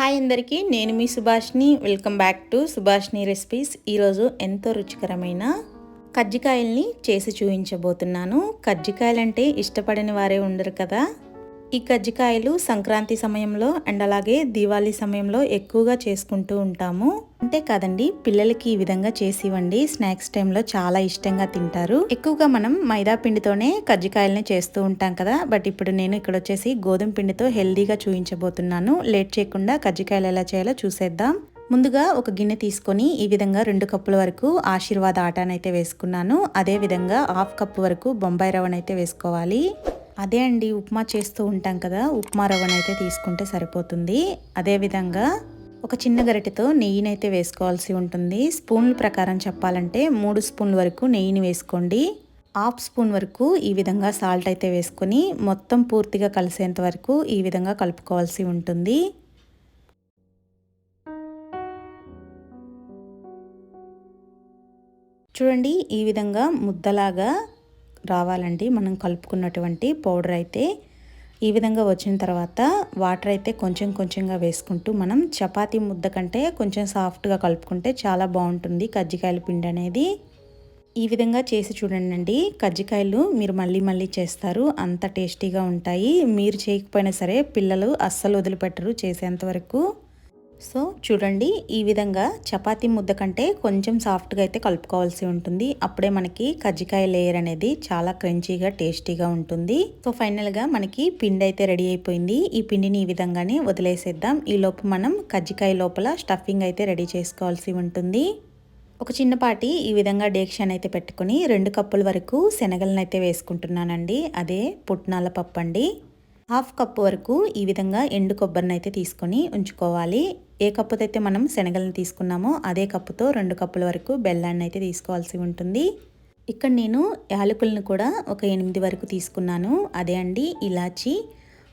Hi అందరికీ, నేను మీ సుభాష్ని. వెల్కమ్ బ్యాక్ టు సుభాష్ని రెసిపీస్. ఈరోజు ఎంతో రుచికరమైన కజ్జికాయల్ని చేసి చూపించబోతున్నాను. కజ్జికాయలంటే ఇష్టపడని వారే ఉండరు కదా. ఈ కజ్జికాయలు సంక్రాంతి సమయంలో అండ్ అలాగే దీవాళీ సమయంలో ఎక్కువగా చేసుకుంటూ ఉంటాము. అంతే కాదండి, పిల్లలకి ఈ విధంగా చేసి ఇవ్వండి, స్నాక్స్ టైంలో చాలా ఇష్టంగా తింటారు. ఎక్కువగా మనం మైదా పిండితోనే కజ్జికాయలని చేస్తూ ఉంటాం కదా. బట్ ఇప్పుడు నేను ఇక్కడ వచ్చేసి గోధుమ పిండితో హెల్దీగా చూపించబోతున్నాను. లేట్ చేయకుండా కజ్జికాయలు ఎలా చేయాలో చూసేద్దాం. ముందుగా ఒక గిన్నె తీసుకొని ఈ విధంగా 2 కప్పుల వరకు ఆశీర్వాద ఆటానైతే వేసుకున్నాను. అదే విధంగా 1/2 కప్పు వరకు బొంబాయి రవ్వనైతే వేసుకోవాలి. అదే అండి, ఉప్మా చేస్తూ ఉంటాం కదా, ఉప్మా రవ్వనైతే తీసుకుంటే సరిపోతుంది. అదేవిధంగా ఒక చిన్న గరిటెతో నెయ్యినైతే వేసుకోవాల్సి ఉంటుంది. స్పూన్ల ప్రకారం చెప్పాలంటే 3 స్పూన్ల వరకు నెయ్యిని వేసుకోండి. 1/2 స్పూన్ వరకు ఈ విధంగా సాల్ట్ అయితే వేసుకొని మొత్తం పూర్తిగా కలిసేంత వరకు ఈ విధంగా కలుపుకోవాల్సి ఉంటుంది. చూడండి, ఈ విధంగా ముద్దలాగా రావాలండి మనం కలుపుకున్నటువంటి పౌడర్ అయితే. ఈ విధంగా వచ్చిన తర్వాత వాటర్ అయితే కొంచెం కొంచెంగా వేసుకుంటూ మనం చపాతీ ముద్ద కంటే కొంచెం సాఫ్ట్గా కలుపుకుంటే చాలా బాగుంటుంది కజ్జికాయల పిండి అనేది. ఈ విధంగా చేసి చూడండి, కజ్జికాయలు మీరు మళ్ళీ మళ్ళీ చేస్తారు, అంత టేస్టీగా ఉంటాయి. మీరు చేయకపోయినా సరే పిల్లలు అస్సలు వదిలిపెట్టరు చేసేంత వరకు. సో చూడండి, ఈ విధంగా చపాతీ ముద్ద కంటే కొంచెం సాఫ్ట్గా అయితే కలుపుకోవాల్సి ఉంటుంది. అప్పుడే మనకి కజ్జికాయ లేయర్ అనేది చాలా క్రంచీగా టేస్టీగా ఉంటుంది. సో ఫైనల్గా మనకి పిండి అయితే రెడీ అయిపోయింది. ఈ పిండిని ఈ విధంగానే వదిలేసేద్దాం. ఈ లోపు మనం కజ్జికాయ లోపల స్టఫింగ్ అయితే రెడీ చేసుకోవాల్సి ఉంటుంది. ఒక చిన్నపాటి ఈ విధంగా డేక్షాన్ అయితే పెట్టుకుని 2 కప్పుల వరకు శనగలను అయితే వేసుకుంటున్నానండి. అదే పుట్నాల పప్పు అండి. 1/2 కప్పు వరకు ఈ విధంగా ఎండు కొబ్బరిని అయితే తీసుకొని ఉంచుకోవాలి. ఏ కప్పుతో అయితే మనం శనగలను తీసుకున్నామో అదే కప్పుతో 2 కప్పుల వరకు బెల్లాన్ని అయితే తీసుకోవాల్సి ఉంటుంది. ఇక్కడ నేను యాలకులను కూడా ఒక 8 వరకు తీసుకున్నాను. అదే అండి ఇలాచి.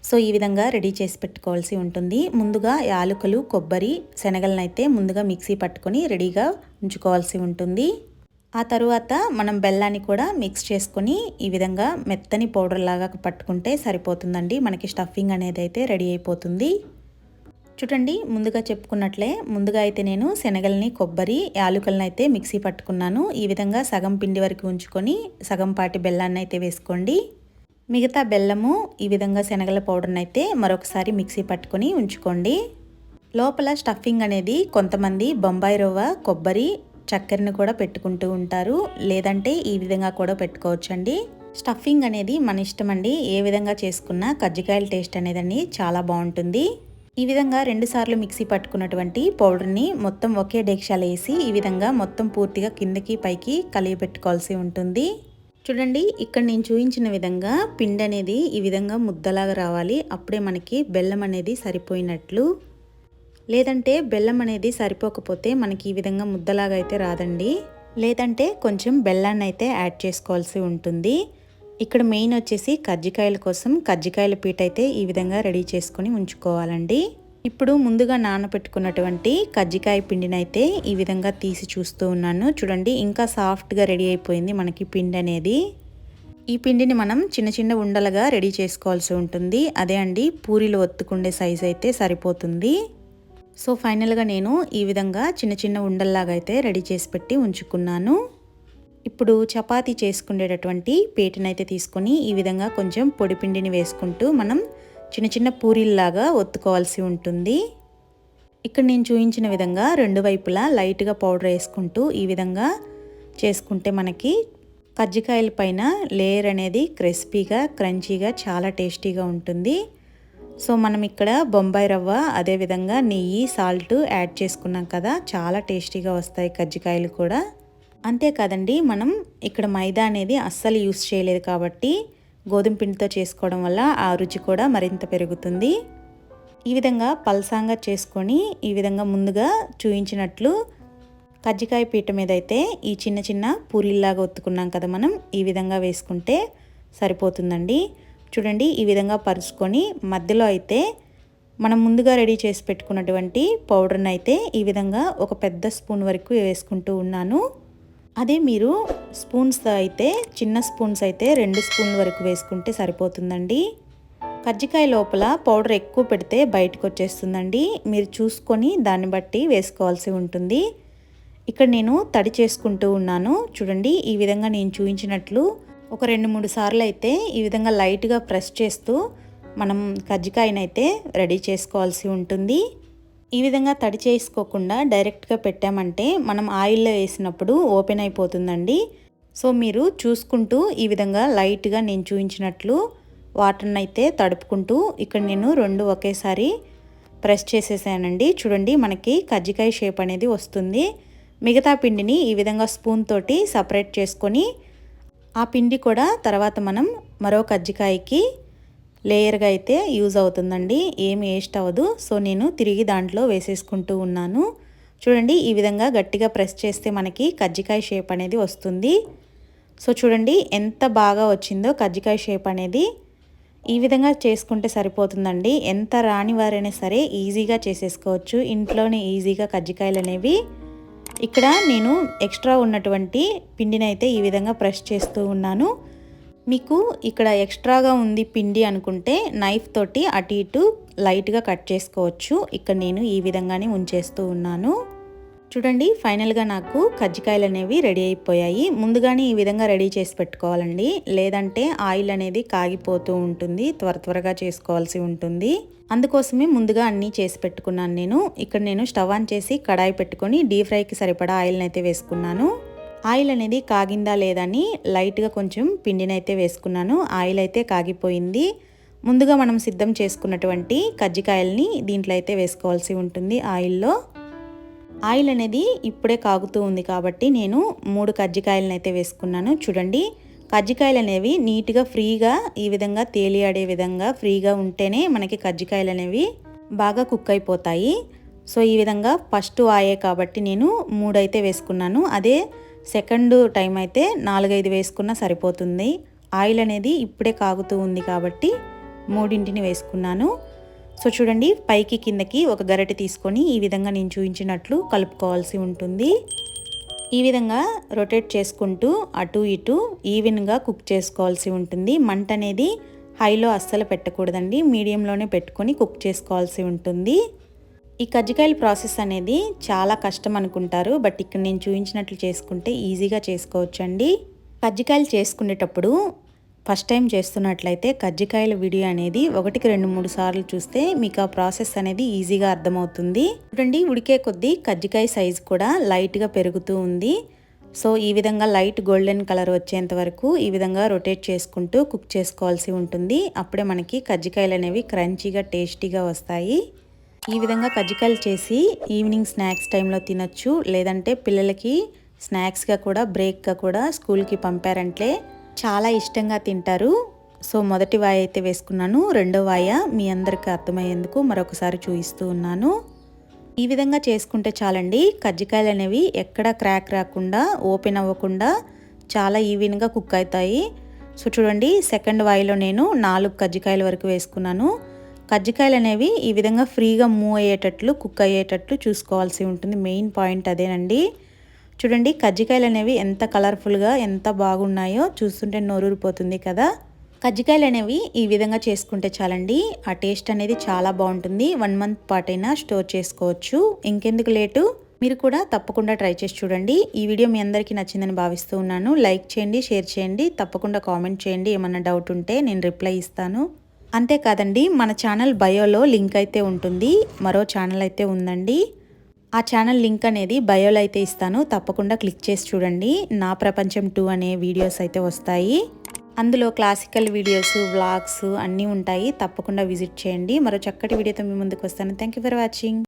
సో ఈ విధంగా రెడీ చేసి పెట్టుకోవాల్సి ఉంటుంది. ముందుగా యాలకులు, కొబ్బరి, శనగలను అయితే ముందుగా మిక్సీ పట్టుకొని రెడీగా ఉంచుకోవాల్సి ఉంటుంది. ఆ తరువాత మనం బెల్లాన్ని కూడా మిక్స్ చేసుకొని ఈ విధంగా మెత్తని పౌడర్ లాగా పట్టుకుంటే సరిపోతుందండి. మనకి స్టఫింగ్ అనేది అయితే రెడీ అయిపోతుంది. చూడండి, ముందుగా చెప్పుకున్నట్లే ముందుగా అయితే నేను శనగల్ని, కొబ్బరి, యాలకులను అయితే మిక్సీ పట్టుకున్నాను. ఈ విధంగా సగం పిండి వరకు ఉంచుకొని సగం పాటి బెల్లాన్ని అయితే వేసుకోండి. మిగతా బెల్లము ఈ విధంగా శనగల పౌడర్ని అయితే మరొకసారి మిక్సీ పట్టుకొని ఉంచుకోండి. లోపల స్టఫింగ్ అనేది కొంతమంది బొంబాయి రవ్వ, కొబ్బరి, చక్కెరను కూడా పెట్టుకుంటూ ఉంటారు. లేదంటే ఈ విధంగా కూడా పెట్టుకోవచ్చండి. స్టఫింగ్ అనేది మన ఇష్టం అండి. ఏ విధంగా చేసుకున్నా కజ్జికాయల టేస్ట్ అనేదండి చాలా బాగుంటుంది. ఈ విధంగా 2 సార్లు మిక్సీ పట్టుకున్నటువంటి పౌడర్ని మొత్తం ఒకే డేక్షాలో వేసి ఈ విధంగా మొత్తం పూర్తిగా కిందకి పైకి కలియబెట్టుకోవాల్సి ఉంటుంది. చూడండి, ఇక్కడ నేను చూపించిన విధంగా పిండి అనేది ఈ విధంగా ముద్దలాగా రావాలి. అప్పుడే మనకి బెల్లం అనేది సరిపోయినట్లు. లేదంటే బెల్లం అనేది సరిపోకపోతే మనకి ఈ విధంగా ముద్దలాగా అయితే రాదండి. లేదంటే కొంచెం బెల్లాన్ని అయితే యాడ్ చేసుకోవాల్సి ఉంటుంది. ఇక్కడ మెయిన్ వచ్చేసి కజ్జికాయల కోసం కజ్జికాయల పీట అయితే ఈ విధంగా రెడీ చేసుకొని ఉంచుకోవాలండి. ఇప్పుడు ముందుగా నానబెట్టుకున్నటువంటి కజ్జికాయ పిండిని అయితే ఈ విధంగా తీసి చూస్తూ ఉన్నాను. చూడండి, ఇంకా సాఫ్ట్గా రెడీ అయిపోయింది మనకి పిండి అనేది. ఈ పిండిని మనం చిన్న చిన్న ఉండలుగా రెడీ చేసుకోవాల్సి ఉంటుంది. అదే అండి, పూరీలు ఒత్తుకుండే సైజ్ అయితే సరిపోతుంది. సో ఫైనల్గా నేను ఈ విధంగా చిన్న చిన్న ఉండల్లాగా అయితే రెడీ చేసి పెట్టి ఉంచుకున్నాను. ఇప్పుడు చపాతీ చేసుకునేటటువంటి పీటనైతే తీసుకొని ఈ విధంగా కొంచెం పొడి పిండిని వేసుకుంటూ మనం చిన్న చిన్న పూరీల్లాగా ఒత్తుకోవాల్సి ఉంటుంది. ఇక్కడ నేను చూపించిన విధంగా 2 వైపులా లైట్గా పౌడర్ వేసుకుంటూ ఈ విధంగా చేసుకుంటే మనకి కజ్జికాయల పైన లేయర్ అనేది క్రిస్పీగా, క్రంచీగా చాలా టేస్టీగా ఉంటుంది. సో మనం ఇక్కడ బొంబాయి రవ్వ, అదేవిధంగా నెయ్యి, సాల్ట్ యాడ్ చేసుకున్నాం కదా, చాలా టేస్టీగా వస్తాయి కజ్జికాయలు కూడా. అంతేకాదండి, మనం ఇక్కడ మైదా అనేది అస్సలు యూస్ చేయలేదు కాబట్టి గోధుమ పిండితో చేసుకోవడం వల్ల ఆ రుచి కూడా మరింత పెరుగుతుంది. ఈ విధంగా పల్సాంగా చేసుకొని ఈ విధంగా ముందుగా చూపించినట్లు కజ్జికాయ పీట మీద అయితే ఈ చిన్న చిన్న పూరీల్లాగా ఒత్తుకున్నాం కదా మనం, ఈ విధంగా వేసుకుంటే సరిపోతుందండి. చూడండి, ఈ విధంగా పరుచుకొని మధ్యలో అయితే మనం ముందుగా రెడీ చేసి పెట్టుకున్నటువంటి పౌడర్ని అయితే ఈ విధంగా ఒక పెద్ద స్పూన్ వరకు వేసుకుంటూ ఉన్నాను. అదే మీరు స్పూన్స్ అయితే చిన్న స్పూన్స్ అయితే 2 స్పూన్ల వరకు వేసుకుంటే సరిపోతుందండి. కజ్జికాయ లోపల పౌడర్ ఎక్కువ పెడితే బయటకు వచ్చేస్తుందండి. మీరు చూసుకొని దాన్ని బట్టి వేసుకోవాల్సి ఉంటుంది. ఇక్కడ నేను తడి చేసుకుంటూ ఉన్నాను. చూడండి, ఈ విధంగా నేను చూపించినట్లు ఒక 2-3 సార్లు అయితే ఈ విధంగా లైట్గా ప్రెస్ చేస్తూ మనం కజ్జికాయనైతే రెడీ చేసుకోవాల్సి ఉంటుంది. ఈ విధంగా తడి చేసుకోకుండా డైరెక్ట్గా పెట్టామంటే మనం ఆయిల్లో వేసినప్పుడు ఓపెన్ అయిపోతుందండి. సో మీరు చూసుకుంటూ ఈ విధంగా లైట్గా నేను చూపించినట్లు వాటర్ని అయితే తడుపుకుంటూ ఇక్కడ నేను 2 ఒకేసారి ప్రెస్ చేసేసానండి. చూడండి, మనకి కజ్జికాయ షేప్ అనేది వస్తుంది. మిగతా పిండిని ఈ విధంగా స్పూన్ తోటి సపరేట్ చేసుకొని ఆ పిండి కూడా తర్వాత మనం మరో కజ్జికాయకి లేయర్గా అయితే యూజ్ అవుతుందండి. ఏమి వేస్ట్ అవ్వదు. సో నేను తిరిగి దాంట్లో వేసేసుకుంటూ ఉన్నాను. చూడండి, ఈ విధంగా గట్టిగా ప్రెస్ చేస్తే మనకి కజ్జికాయ షేప్ అనేది వస్తుంది. సో చూడండి ఎంత బాగా వచ్చిందో కజ్జికాయ షేప్ అనేది. ఈ విధంగా చేసుకుంటే సరిపోతుందండి. ఎంత రాని వారైనా సరే ఈజీగా చేసేసుకోవచ్చు ఇంట్లోనే ఈజీగా కజ్జికాయలు అనేవి. ఇక్కడ నేను ఎక్స్ట్రా ఉన్నటువంటి పిండిని అయితే ఈ విధంగా ప్రెస్ చేస్తూ ఉన్నాను. మీకు ఇక్కడ ఎక్స్ట్రాగా ఉంది పిండి అనుకుంటే నైఫ్ తోటి అటు ఇటు లైట్గా కట్ చేసుకోవచ్చు. ఇక్కడ నేను ఈ విధంగానే ఉంచేస్తూ ఉన్నాను. చూడండి, ఫైనల్గా నాకు కజ్జికాయలు అనేవి రెడీ అయిపోయాయి. ముందుగానే ఈ విధంగా రెడీ చేసి పెట్టుకోవాలండి, లేదంటే ఆయిల్ అనేది కాగిపోతూ ఉంటుంది, త్వరగా చేసుకోవాల్సి ఉంటుంది. అందుకోసమే ముందుగా అన్నీ చేసి పెట్టుకున్నాను నేను. ఇక్కడ నేను స్టవ్ ఆన్ చేసి కడాయి పెట్టుకొని డీప్ ఫ్రైకి సరిపడా ఆయిల్ని అయితే వేసుకున్నాను. ఆయిల్ అనేది కాగిందా లేదని లైట్గా కొంచెం పిండిని అయితే వేసుకున్నాను. ఆయిల్ అయితే కాగిపోయింది. ముందుగా మనం సిద్ధం చేసుకున్నటువంటి కజ్జికాయల్ని దీంట్లో అయితే వేసుకోవాల్సి ఉంటుంది. ఆయిల్ అనేది ఇప్పుడే కాగుతూ ఉంది కాబట్టి నేను 3 కజ్జికాయలను అయితే వేసుకున్నాను. చూడండి, కజ్జికాయలు అనేవి నీట్గా ఫ్రీగా ఈ విధంగా తేలియాడే విధంగా ఫ్రీగా ఉంటేనే మనకి కజ్జికాయలు అనేవి బాగా కుక్ అయిపోతాయి. సో ఈ విధంగా ఫస్ట్ ఆయే కాబట్టి నేను 3 అయితే వేసుకున్నాను. అదే సెకండ్ టైం అయితే 4-5 వేసుకున్నా సరిపోతుంది. ఆయిల్ అనేది ఇప్పుడే కాగుతూ ఉంది కాబట్టి 3 వేసుకున్నాను. సో చూడండి, పైకి కిందకి ఒక గరిటె తీసుకొని ఈ విధంగా నేను చూపించినట్లు కలుపుకోవాల్సి ఉంటుంది. ఈ విధంగా రొటేట్ చేసుకుంటూ అటు ఇటు ఈవెన్గా కుక్ చేసుకోవాల్సి ఉంటుంది. మంట అనేది హైలో అస్సలు పెట్టకూడదండి, మీడియంలోనే పెట్టుకొని కుక్ చేసుకోవాల్సి ఉంటుంది. ఈ కజ్జికాయల ప్రాసెస్ అనేది చాలా కష్టం అనుకుంటారు, బట్ ఇక్కడ నేను చూపించినట్లు చేసుకుంటే ఈజీగా చేసుకోవచ్చండి. కజ్జికాయలు చేసుకునేటప్పుడు ఫస్ట్ టైం చేస్తున్నట్లయితే కజ్జికాయల వీడియో అనేది 1-2-3 సార్లు చూస్తే మీకు ఆ ప్రాసెస్ అనేది ఈజీగా అర్థమవుతుంది. చూడండి, ఉడికే కొద్దీ కజ్జికాయ సైజు కూడా లైట్గా పెరుగుతూ ఉంది. సో ఈ విధంగా లైట్ గోల్డెన్ కలర్ వచ్చేంత వరకు ఈ విధంగా రొటేట్ చేసుకుంటూ కుక్ చేసుకోవాల్సి ఉంటుంది. అప్పుడే మనకి కజ్జికాయలు అనేవి క్రంచీగా టేస్టీగా వస్తాయి. ఈ విధంగా కజ్జికాయలు చేసి ఈవినింగ్ స్నాక్స్ టైంలో తినొచ్చు, లేదంటే పిల్లలకి స్నాక్స్గా కూడా బ్రేక్గా కూడా స్కూల్కి పంపారంటే చాలా ఇష్టంగా తింటారు. సో మొదటి వాయ అయితే వేసుకున్నాను. రెండో వాయ మీ అందరికీ అర్థమయ్యేందుకు మరొకసారి చూపిస్తూ ఉన్నాను. ఈ విధంగా చేసుకుంటే చాలండి, కజ్జికాయలు అనేవి ఎక్కడ క్రాక్ రాకుండా ఓపెన్ అవ్వకుండా చాలా ఈవెన్గా కుక్ అవుతాయి. సో చూడండి, సెకండ్ వాయిలో నేను 4 కజ్జికాయల వరకు వేసుకున్నాను. కజ్జికాయలు అనేవి ఈ విధంగా ఫ్రీగా మూవ్ అయ్యేటట్లు కుక్ అయ్యేటట్లు చూసుకోవాల్సి ఉంటుంది. మెయిన్ పాయింట్ అదేనండి. చూడండి, కజ్జికాయలు అనేవి ఎంత కలర్ఫుల్గా ఎంత బాగున్నాయో చూస్తుంటే నోరూరిపోతుంది కదా. కజ్జికాయలు అనేవి ఈ విధంగా చేసుకుంటే చాలండి, ఆ టేస్ట్ అనేది చాలా బాగుంటుంది. 1 మంత్ పాటైనా స్టోర్ చేసుకోవచ్చు. ఇంకెందుకు లేటు, మీరు కూడా తప్పకుండా ట్రై చేసి చూడండి. ఈ వీడియో మీ అందరికీ నచ్చిందని భావిస్తూ ఉన్నాను. లైక్ చేయండి, షేర్ చేయండి, తప్పకుండా కామెంట్ చేయండి. ఏమన్నా డౌట్ ఉంటే నేను రిప్లై ఇస్తాను. అంతేకాదండి, మన ఛానల్ బయోలో లింక్ అయితే ఉంటుంది. మరో ఛానల్ అయితే ఉందండి, ఆ ఛానల్ లింక్ అనేది బయోలో అయితే ఇస్తాను. తప్పకుండా క్లిక్ చేసి చూడండి. నా ప్రపంచం 2 అనే వీడియోస్ అయితే వస్తాయి. అందులో క్లాసికల్ వీడియోస్, వ్లాగ్స్ అన్నీ ఉంటాయి. తప్పకుండా విజిట్ చేయండి. మరో చక్కటి వీడియోతో మీ ముందుకు వస్తాను. Thank you for watching.